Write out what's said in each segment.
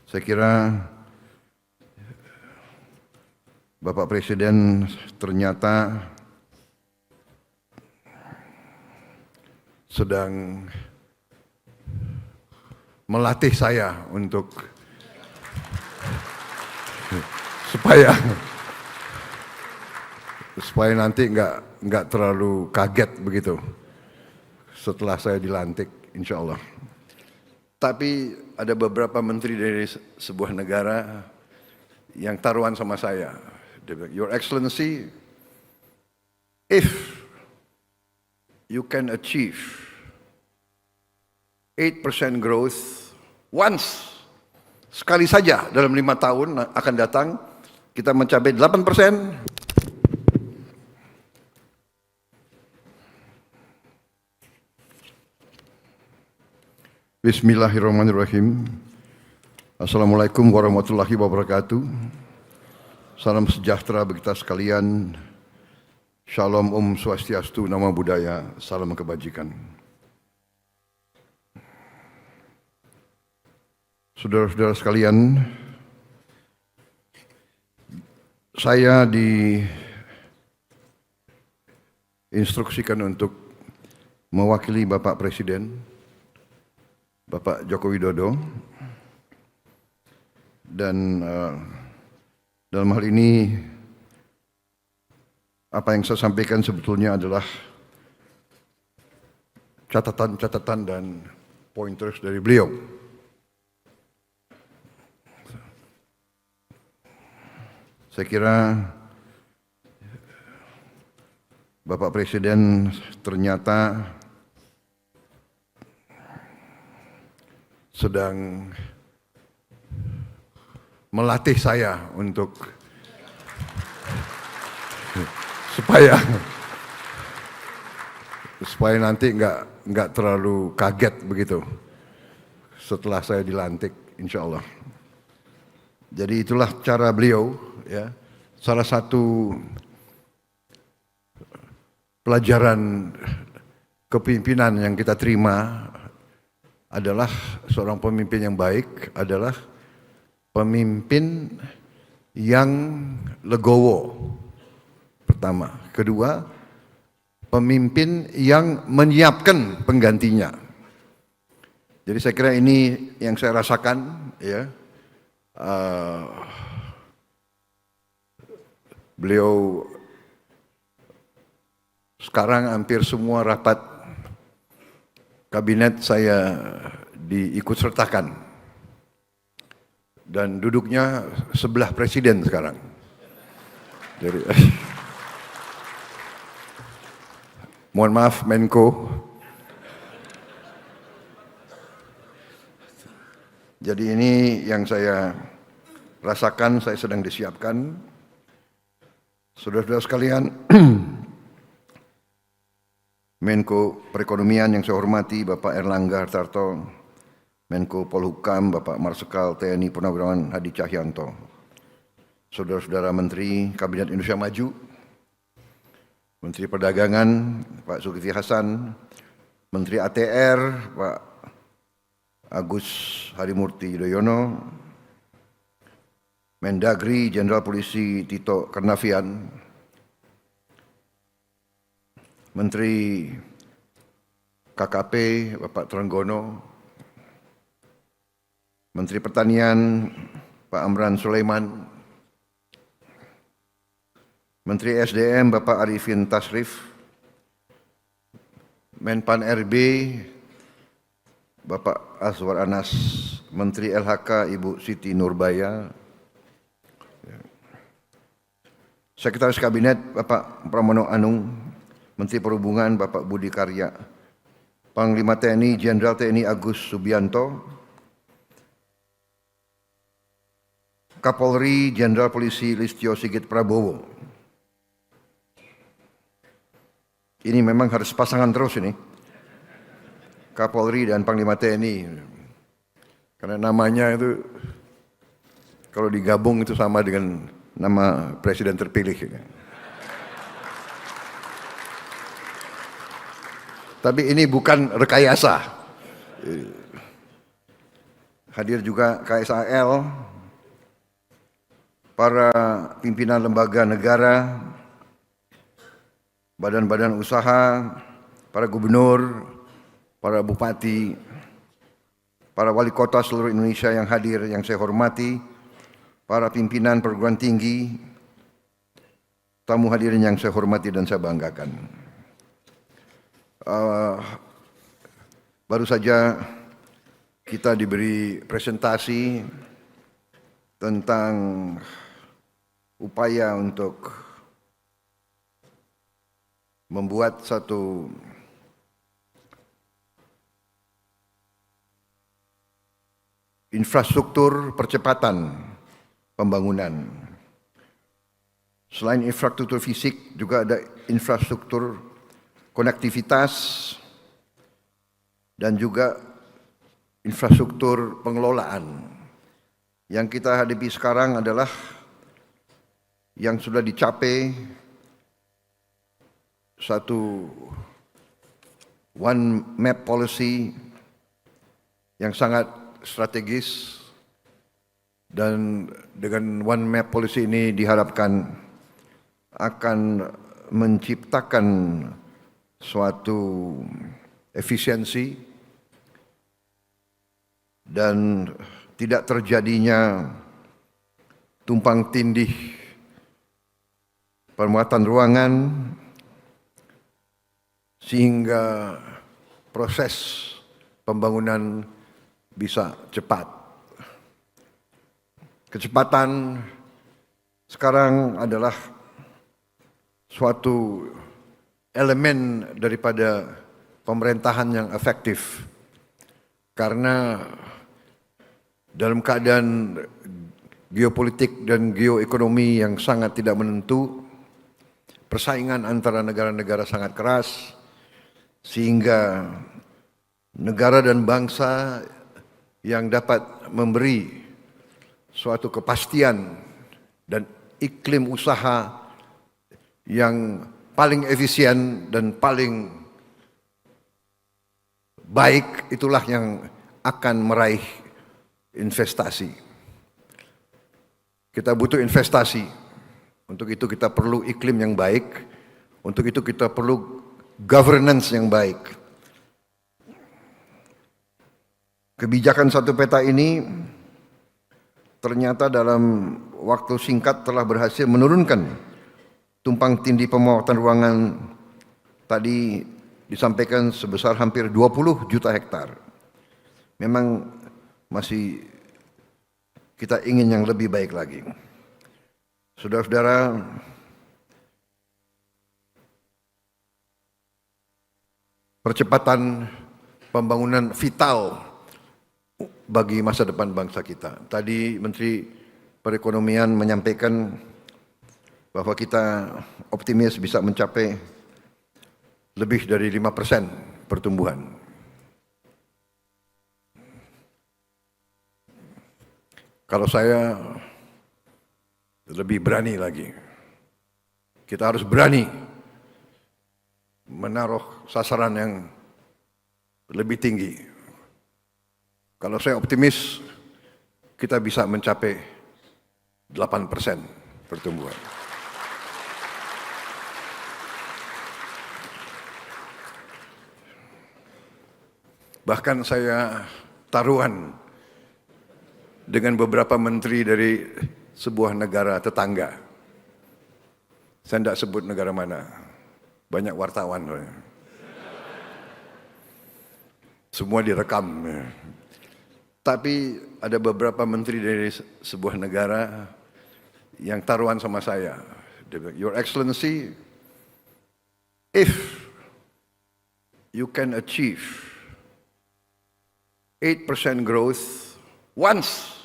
Saya kira Bapak Presiden ternyata sedang melatih saya untuk supaya nanti nggak terlalu kaget begitu setelah saya dilantik, insya Allah. Tapi ada beberapa menteri dari sebuah negara yang taruhan sama saya. Your Excellency, if you can achieve 8% growth once, sekali saja dalam 5 tahun akan datang, kita mencapai 8%, Bismillahirrahmanirrahim. Assalamualaikum warahmatullahi wabarakatuh. Salam sejahtera bagi kita sekalian. Shalom Swastiastu, Namo Buddhaya, salam kebajikan. Saudara-saudara sekalian, saya diinstruksikan untuk mewakili Bapak Presiden, Bapak Joko Widodo, dan dalam hal ini apa yang saya sampaikan sebetulnya adalah catatan-catatan dan pointers dari beliau. Saya kira Bapak Presiden ternyata sedang melatih saya untuk supaya nanti nggak terlalu kaget begitu setelah saya dilantik, insya Allah. Jadi itulah cara beliau, ya. Salah satu pelajaran kepemimpinan yang kita terima adalah seorang pemimpin yang baik adalah pemimpin yang legowo, pertama. Kedua, pemimpin yang menyiapkan penggantinya. Jadi saya kira ini yang saya rasakan, ya. Beliau sekarang hampir semua rapat kabinet saya diikut sertakan dan duduknya sebelah presiden sekarang. Jadi, mohon maaf Menko. Jadi ini yang saya rasakan, saya sedang disiapkan. Saudara-saudara sekalian, Menko Perekonomian yang saya hormati Bapak Erlangga Hartarto, Menko Polhukam Bapak Marsikal TNI Purnawirawan Hadi Cahyanto, saudara-saudara Menteri Kabinet Indonesia Maju, Menteri Perdagangan Pak Zulkifli Hasan, Menteri ATR Pak Agus Harimurti Yudhoyono, Mendagri Jenderal Polisi Tito Karnavian, Menteri KKP Bapak Trenggono, Menteri Pertanian Pak Amran Sulaiman, Menteri SDM Bapak Arifin Tasrif, Menpan RB Bapak Azwar Anas, Menteri LHK Ibu Siti Nurbaya, Sekretaris Kabinet Bapak Pramono Anung, Menteri Perhubungan Bapak Budi Karya, Panglima TNI Jenderal TNI Agus Subianto, Kapolri Jenderal Polisi Listio Sigit Prabowo. Ini memang harus pasangan terus ini, Kapolri dan Panglima TNI, karena namanya itu kalau digabung itu sama dengan nama presiden terpilih. Tapi ini bukan rekayasa. hadir juga KSAL, para pimpinan lembaga negara, badan-badan usaha, para gubernur, para bupati, para wali kota seluruh Indonesia yang hadir yang saya hormati, para pimpinan perguruan tinggi, tamu hadirin yang saya hormati dan saya banggakan. Baru saja kita diberi presentasi tentang upaya untuk membuat satu infrastruktur percepatan pembangunan. Selain infrastruktur fisik, juga ada infrastruktur konektivitas dan juga infrastruktur pengelolaan. Yang kita hadapi sekarang adalah yang sudah dicapai satu one map policy yang sangat strategis, dan dengan one map policy ini diharapkan akan menciptakan suatu efisiensi dan tidak terjadinya tumpang tindih pemuatan ruangan sehingga proses pembangunan bisa cepat. Kecepatan sekarang adalah suatu elemen daripada pemerintahan yang efektif, karena dalam keadaan geopolitik dan geoekonomi yang sangat tidak menentu, persaingan antara negara-negara sangat keras, sehingga negara dan bangsa yang dapat memberi suatu kepastian dan iklim usaha yang paling efisien dan paling baik, itulah yang akan meraih investasi. Kita butuh investasi. Untuk itu kita perlu iklim yang baik. Untuk itu kita perlu governance yang baik. Kebijakan satu peta ini ternyata dalam waktu singkat telah berhasil menurunkan tumpang tindih pemuatan ruangan tadi disampaikan sebesar hampir 20 juta hektar. Memang masih kita ingin yang lebih baik lagi. Saudara-saudara, percepatan pembangunan vital bagi masa depan bangsa kita. Tadi Menteri Perekonomian menyampaikan bahwa kita optimis bisa mencapai lebih dari 5% pertumbuhan. Kalau saya lebih berani lagi. Kita harus berani menaruh sasaran yang lebih tinggi. Kalau saya optimis, kita bisa mencapai 8% pertumbuhan. Bahkan saya taruhan dengan beberapa menteri dari sebuah negara tetangga. Saya tidak sebut negara mana, banyak wartawan. Semua direkam. Tapi ada beberapa menteri dari sebuah negara yang taruhan sama saya. Your Excellency, if you can achieve 8% growth once,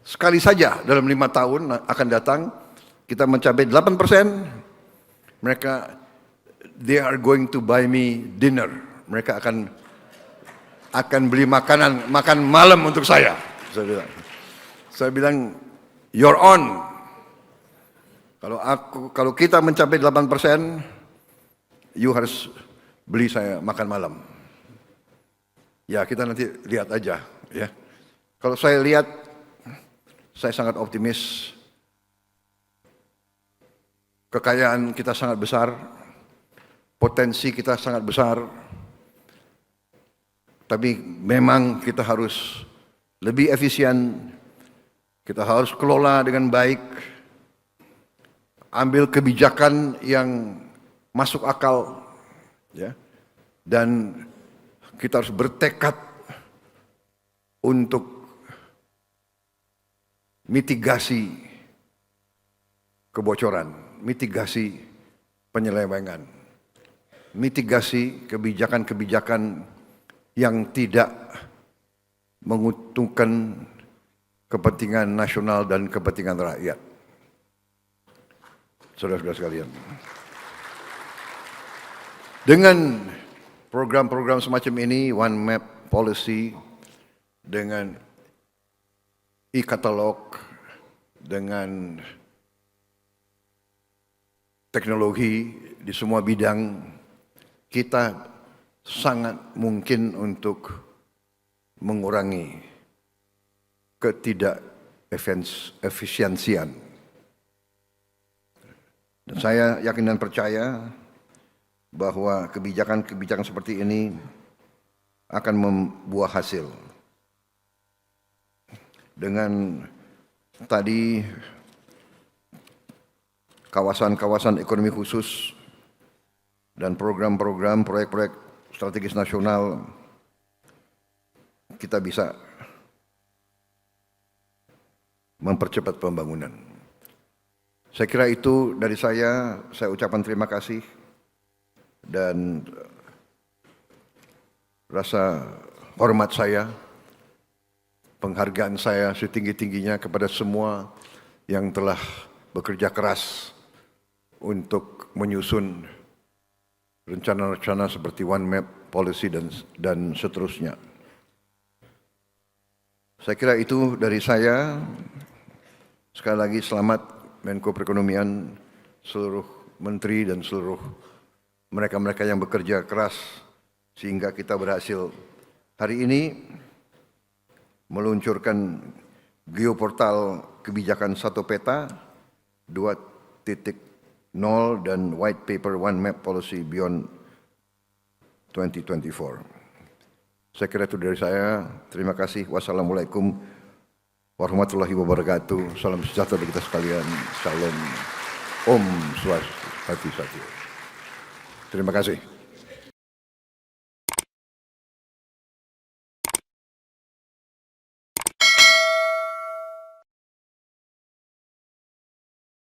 sekali saja dalam 5 tahun akan datang, kita mencapai 8%, mereka, they are going to buy me dinner. Mereka akan beli makan malam untuk saya. Saya bilang, you're on. Kalau kita mencapai 8%, you harus beli saya makan malam. Ya, kita nanti lihat aja, ya. Kalau saya lihat, saya sangat optimis. Kekayaan kita sangat besar, potensi kita sangat besar, tapi memang kita harus lebih efisien, kita harus kelola dengan baik, ambil kebijakan yang masuk akal, ya, dan kita harus bertekad untuk mitigasi kebocoran, mitigasi penyelewengan, mitigasi kebijakan-kebijakan yang tidak menguntungkan kepentingan nasional dan kepentingan rakyat. Saudara-saudara sekalian, dengan program-program semacam ini, One Map Policy, dengan e-katalog, dengan teknologi di semua bidang, kita sangat mungkin untuk mengurangi ketidakefisiensian. Dan saya yakin dan percaya bahwa kebijakan-kebijakan seperti ini akan membuah hasil. Dengan tadi kawasan-kawasan ekonomi khusus dan program-program proyek-proyek strategis nasional, kita bisa mempercepat pembangunan. Saya kira itu dari saya ucapkan terima kasih dan rasa hormat saya, penghargaan saya setinggi-tingginya kepada semua yang telah bekerja keras untuk menyusun rencana-rencana seperti One Map Policy dan seterusnya. Saya kira itu dari saya. Sekali lagi selamat Menko Perekonomian, seluruh menteri dan seluruh mereka-mereka yang bekerja keras sehingga kita berhasil hari ini meluncurkan geoportal kebijakan satu peta, 2.0 dan white paper One Map Policy Beyond 2024. Saya kira itu dari saya. Terima kasih. Wassalamualaikum warahmatullahi wabarakatuh. Salam sejahtera bagi kita sekalian. Salam Om Swastiastu. Terima kasih.